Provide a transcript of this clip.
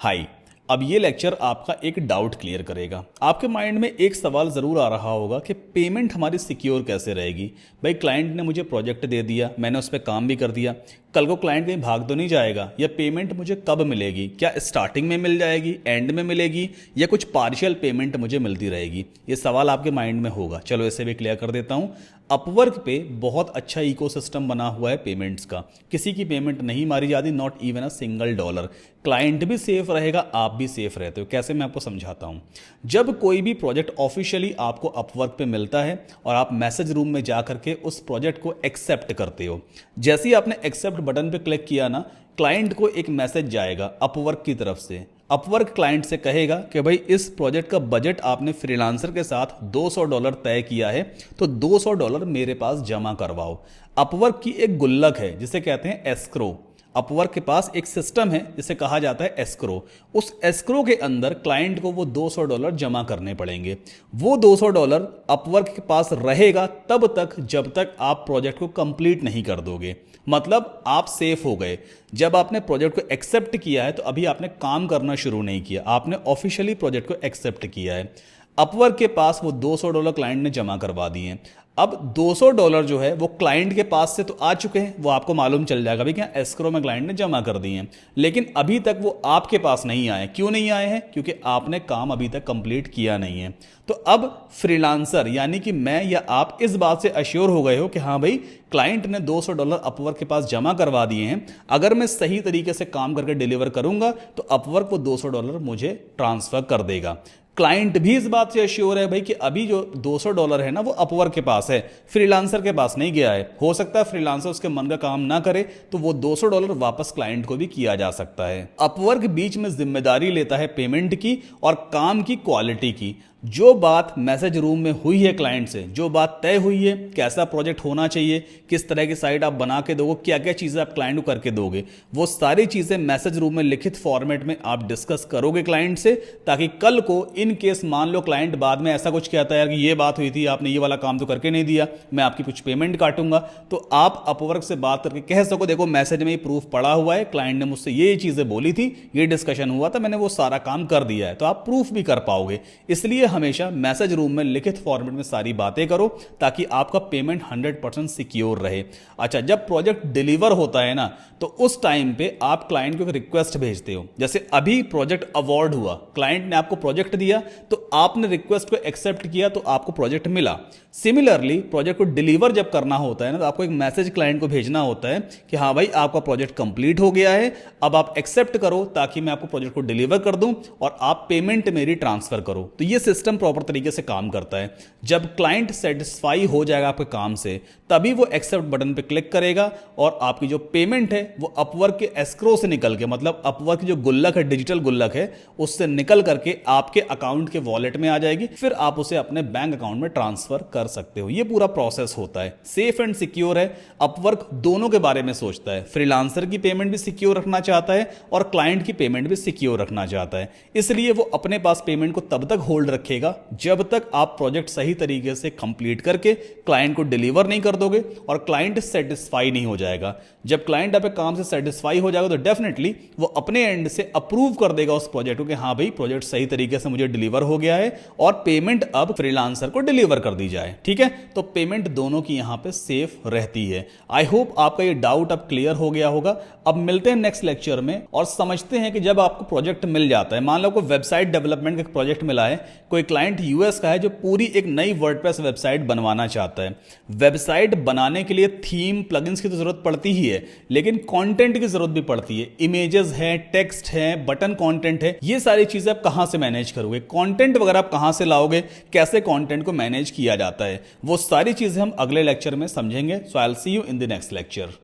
हाय। अब ये लेक्चर आपका एक डाउट क्लियर करेगा। आपके माइंड में एक सवाल ज़रूर आ रहा होगा कि पेमेंट हमारी सिक्योर कैसे रहेगी। भाई क्लाइंट ने मुझे प्रोजेक्ट दे दिया, मैंने उस पर काम भी कर दिया, कल को क्लाइंट कहीं भाग तो नहीं जाएगा, या पेमेंट मुझे कब मिलेगी? क्या स्टार्टिंग में मिल जाएगी, एंड में मिलेगी, या कुछ पार्शियल पेमेंट मुझे मिलती रहेगी? ये सवाल आपके माइंड में होगा। चलो इसे भी क्लियर कर देता हूँ। अपवर्क पे बहुत अच्छा इकोसिस्टम बना हुआ है पेमेंट्स का। किसी की पेमेंट नहीं मारी जाती, not even a single dollar. Client भी सेफ रहेगा, आप भी सेफ रहते हो। कैसे, मैं आपको समझाता हूँ। जब कोई भी प्रोजेक्ट ऑफिशियली आपको अपवर्क पे मिलता है और आप मैसेज रूम में जा करके उस प्रोजेक्ट को एक्सेप्ट करते हो, जैसे ही आपने एक्सेप्ट बटन पे क्लिक किया ना, क्लाइंट को एक मैसेज जाएगा अपवर्क की तरफ से। अपवर्क क्लाइंट से कहेगा कि भाई इस प्रोजेक्ट का बजट आपने फ्रीलांसर के साथ $200 तय किया है, तो $200 मेरे पास जमा करवाओ। अपवर्क की एक गुल्लक है जिसे कहते हैं एस्क्रो। अपवर्क के पास एक सिस्टम है जिसे कहा जाता है एस्क्रो। उस एस्क्रो के अंदर क्लाइंट को वो $200 जमा करने पड़ेंगे। वो $200 अपवर्क के पास रहेगा तब तक जब तक आप प्रोजेक्ट को कंप्लीट नहीं कर दोगे। मतलब आप सेफ हो गए। जब आपने प्रोजेक्ट को एक्सेप्ट किया है तो अभी आपने काम करना शुरू नहीं किया, आपने ऑफिशियली प्रोजेक्ट को एक्सेप्ट किया है। अपवर्क के पास वो $200 क्लाइंट ने जमा करवा दिए हैं। अब $200 जो है वो क्लाइंट के पास से तो आ चुके हैं, वो आपको मालूम चल जाएगा भाई क्या एस्क्रो में क्लाइंट ने जमा कर दिए हैं, लेकिन अभी तक वो आपके पास नहीं आए। क्यों नहीं आए हैं? क्योंकि आपने काम अभी तक कंप्लीट किया नहीं है। तो अब फ्रीलांसर यानी कि मैं या आप इस बात से अश्योर हो गए हो कि हाँ भाई क्लाइंट ने $200 अपवर्क के पास जमा करवा दिए हैं। अगर मैं सही तरीके से काम करके डिलीवर करूंगा तो अपवर्क वो $200 मुझे ट्रांसफर कर देगा। क्लाइंट भी इस बात से अश्योर है भाई कि अभी जो $200 है ना वो अपवर्क के पास है, फ्रीलांसर के पास नहीं गया है। हो सकता है फ्रीलांसर उसके मन का काम ना करे तो वो $200 वापस क्लाइंट को भी किया जा सकता है। अपवर्क बीच में जिम्मेदारी लेता है पेमेंट की और काम की क्वालिटी की। जो बात मैसेज रूम में हुई है क्लाइंट से, जो बात तय हुई है, कैसा प्रोजेक्ट होना चाहिए, किस तरह की साइट आप बना के दोगे, क्या क्या चीज़ें आप क्लाइंट को करके दोगे, वो सारी चीज़ें मैसेज रूम में लिखित फॉर्मेट में आप डिस्कस करोगे क्लाइंट से, ताकि कल को इन केस मान लो क्लाइंट बाद में ऐसा कुछ कहता है यार कि ये बात हुई थी, आपने ये वाला काम तो करके नहीं दिया, मैं आपकी कुछ पेमेंट काटूंगा, तो आप अपवर्क से बात करके कह सको देखो मैसेज में ही प्रूफ पड़ा हुआ है, क्लाइंट ने मुझसे ये चीज़ें बोली थी, ये डिस्कशन हुआ था, मैंने वो सारा काम कर दिया है, तो आप प्रूफ भी कर पाओगे। इसलिए हमेशा मैसेज रूम में लिखित फॉर्मेट में सारी बातें करो ताकि आपका पेमेंट 100% सिक्योर रहे। अच्छा, जब प्रोजेक्ट डिलीवर होता है ना तो उस टाइम पे आप क्लाइंट को एक रिक्वेस्ट भेजते हो। जैसे अभी प्रोजेक्ट अवार्ड हुआ, क्लाइंट ने आपको प्रोजेक्ट दिया तो आपने रिक्वेस्ट को एक्सेप्ट किया तो आपको प्रोजेक्ट मिला। सिमिलरली प्रोजेक्ट को डिलीवर जब करना होता है ना तो आपको एक मैसेज क्लाइंट को भेजना होता है कि हाँ भाई आपका प्रोजेक्ट कंप्लीट हो गया है, अब आप एक्सेप्ट करो ताकि मैं आपको प्रोजेक्ट को डिलीवर कर दूं और आप पेमेंट मेरी ट्रांसफर करो। तो ये सिस्टम प्रॉपर तरीके से काम करता है। जब क्लाइंट सेटिस्फाई हो जाएगा आपके काम से तभी वो एक्सेप्ट बटन पे क्लिक करेगा और आपकी जो पेमेंट है वो अपवर्क के एस्क्रो से निकल के, मतलब अपवर्क की जो गुल्लक है, डिजिटल गुल्लक है, उससे निकल करके आपके अकाउंट के वॉलेट में आ जाएगी। फिर आप उसे अपने बैंक अकाउंट में ट्रांसफर कर सकते हो। ये पूरा प्रोसेस होता है, सेफ एंड सिक्योर है। अपवर्क दोनों के बारे में सोचता है, फ्रीलांसर की पेमेंट भी सिक्योर रखना चाहता है और क्लाइंट की पेमेंट भी सिक्योर रखना चाहता है। इसलिए वो अपने पास पेमेंट को तब तक होल्ड रखेगा जब तक आप प्रोजेक्ट सही तरीके से कंप्लीट करके क्लाइंट को डिलीवर नहीं कर दोगे और क्लाइंट सेटिस्फाई नहीं हो जाएगा। जब क्लाइंट आपके काम से सेटिस्फाई हो जाएगा तो डेफिनेटली वो अपने एंड से अप्रूव कर देगा उस प्रोजेक्ट को कि हाँ भाई प्रोजेक्ट सही तरीके से मुझे डिलीवर हो गया है और पेमेंट अब फ्रीलांसर को डिलीवर कर दी जाए। ठीक है, तो पेमेंट दोनों की यहां पे सेफ रहती है। आई होप आपका ये डाउट अब क्लियर हो गया होगा। अब मिलते हैं नेक्स्ट लेक्चर में और समझते हैं कि जब आपको प्रोजेक्ट मिल जाता है, मान लो कोई वेबसाइट डेवलपमेंट का प्रोजेक्ट मिला है, कोई क्लाइंट यूएस का है जो पूरी एक नई वर्डप्रेस वेबसाइट बनवाना चाहता है। वेबसाइट बनाने के लिए थीम प्लगइन्स की तो जरूरत पड़ती ही है, लेकिन कंटेंट की जरूरत भी पड़ती है। इमेजेस हैं, टेक्स्ट है, बटन कंटेंट है, ये सारी चीजें आप कहां से मैनेज करोगे? कंटेंट वगैरह आप कहां से लाओगे? कैसे कंटेंट को मैनेज किया जाता है? वो सारी चीजें हम अगले लेक्चर में समझेंगे। So I will see you in the next lecture.